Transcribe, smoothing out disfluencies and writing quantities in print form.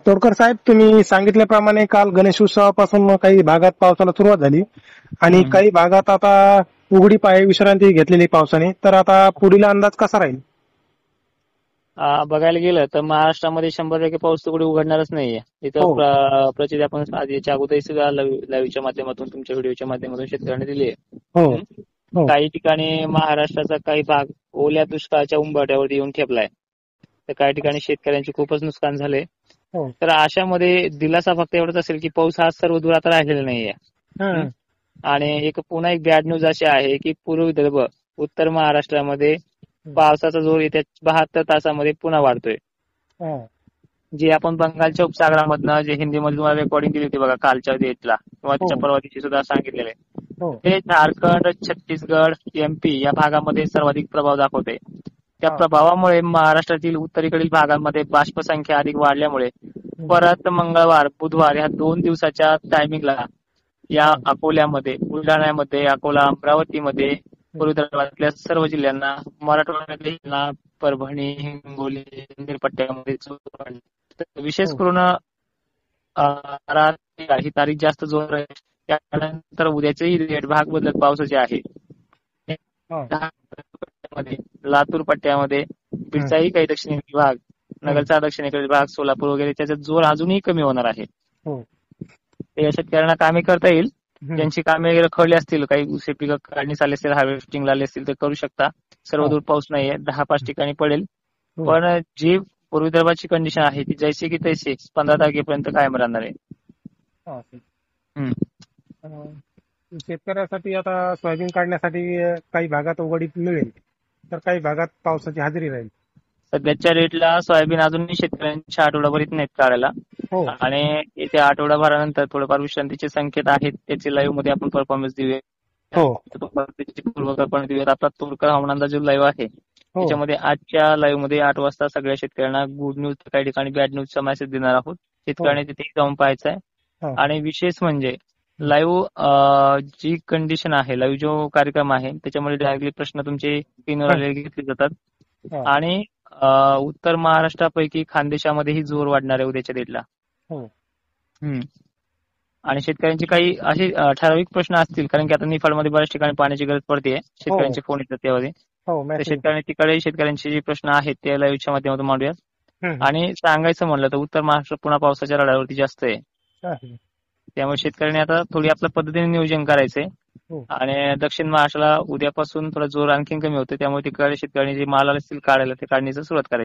तोडकर साहेब, तुम्ही सांगितल्याप्रमाणे काल गणेश उत्सवापासून काही भागात पावसाला सुरुवात झाली आणि काही भागात आता उघडीप आहे, विश्रांती घेतलेली पावसाने. तर आता पुढील अंदाज कसा राहील? बघायला गेलं तर महाराष्ट्रामध्ये 100% पाऊस तर कुठे उघडणारच नाहीये. इथं हो प्रचिती आपण याच्या अगोदरही सुद्धा लाईव्हच्या माध्यमातून, तुमच्या व्हिडिओच्या माध्यमातून शेतकऱ्यांनी दिली आहे. हो हं? हो काही ठिकाणी महाराष्ट्राचा काही भाग ओल्या दुष्काळाच्या उंबरठ्यावरती येऊन ठेपलाय. तर काही ठिकाणी शेतकऱ्यांचे खूपच नुकसान झाले. हो. तर अशामध्ये दिलासा फक्त एवढाच असेल की पाऊस हा सर्व दूर आता राहिलेला नाहीये. हं. आणि पुन्हा एक बॅड न्यूज अशी आहे की पूर्व विदर्भ, उत्तर महाराष्ट्रामध्ये पावसाचा जोर येत्या 72 तासामध्ये पुन्हा वाढतोय. हं. जे आपण बंगालच्या उपसागरामधनं जे हिंदीमध्ये तुम्हाला रेकॉर्डिंग दिली होती बघा कालच्या डेटला किंवा त्याच्या परवा दिवशी सुद्धा सांगितलेलं आहे, हो. ते झारखंड, छत्तीसगड, एमपी या भागामध्ये सर्वाधिक प्रभाव दाखवते. त्या हा. प्रभावामुळे महाराष्ट्रातील उत्तरेकडील भागांमध्ये बाष्प संख्या अधिक वाढल्यामुळे परत मंगळवार, बुधवार या 2 दिवसाच्या टायमिंगला या अकोल्यामध्ये, बुलढाण्यामध्ये, अकोला, अमरावतीमध्ये, पूर्व विदर्भातल्या सर्व जिल्ह्यांना, मराठवाड्यातल्या जिल्ह्यांना, परभणी, हिंगोली, नांदेड पट्ट्यामध्ये विशेष करून ही तारीख जास्त जोर आहे. त्यानंतर उद्याचेही रेट भाग बदलत पावसाचे आहे. पट्ट्यामध्ये, लातूर पट्ट्यामध्ये, बीडचाही काही दक्षिणेकडील भाग, नगरचा दक्षिणेकडील भाग, सोलापूर वगैरे त्याचा जोर अजूनही कमी होणार आहे. ते या शेतकऱ्यांना कामे करता येईल. ज्यांची कामे रखडली असतील, काही पिकं काढणी आली असेल, हार्वेस्टिंगला आले असतील तर करू शकता. सर्व दूर पाऊस नाहीये, 10-5 ठिकाणी पडेल. पण जी पूर्व विदर्भाची कंडिशन आहे ती जैसे की तैसे 15 तारखेपर्यंत कायम राहणार आहे. शेतकऱ्यासाठी आता सोयाबीन काढण्यासाठी काही भागात उघडीप मिळेल, तर काही भागात पावसाची हजेरी राहील. सध्याच्या रेटला सोयाबीन अजूनही शेतकऱ्यांच्या आठवडाभर येत नाहीत काढायला. आणि येत्या आठवडाभरानंतर थोडंफार विश्रांतीचे संकेत आहेत, त्याचे लाईव्ह मध्ये आपण परफॉर्मन्स देऊया. पूर्वकल्पना देऊयात. आपला तोडकर हवामान अंदाज जो लाईव्ह आहे त्याच्यामध्ये आजच्या लाईव्ह मध्ये 8 वाजता सगळ्या शेतकऱ्यांना गुड न्यूज, काही ठिकाणी बॅड न्यूजचा मेसेज देणार आहोत. शेतकऱ्यांनी तिथे जाऊन पाहायचं आहे. आणि विशेष म्हणजे लाईव्ह जी कंडिशन आहे, लाईव्ह जो कार्यक्रम आहे त्याच्यामध्ये डायरेक्टली प्रश्न तुमचे स्क्रीनवर आलेले घेतले जातात. आणि उत्तर महाराष्ट्रापैकी खानदेशामध्येही जोर वाढणार आहे उद्याच्या डेटला. आणि शेतकऱ्यांचे काही असे ठराविक प्रश्न असतील, कारण की आता निफाडमध्ये बऱ्याच ठिकाणी पाण्याची गरज पडते, शेतकऱ्यांचे फोन येतात त्यामध्ये. तर शेतकऱ्यांचे जे प्रश्न आहेत ते लाईव्हच्या माध्यमातून मांडूयात. आणि सांगायचं म्हणलं तर उत्तर महाराष्ट्र पुन्हा पावसाच्या रडावरती जास्त आहे. त्यामुळे शेतकऱ्यांनी आता थोडी आपल्या पद्धतीने नियोजन करायचंय. आणि दक्षिण महाराष्ट्राला उद्यापासून थोडा जोर आणखी कमी होतो, त्यामुळे तिकडे शेतकऱ्यांनी जे माल असतील काढायला ते काढणीची सुरुवात करायची.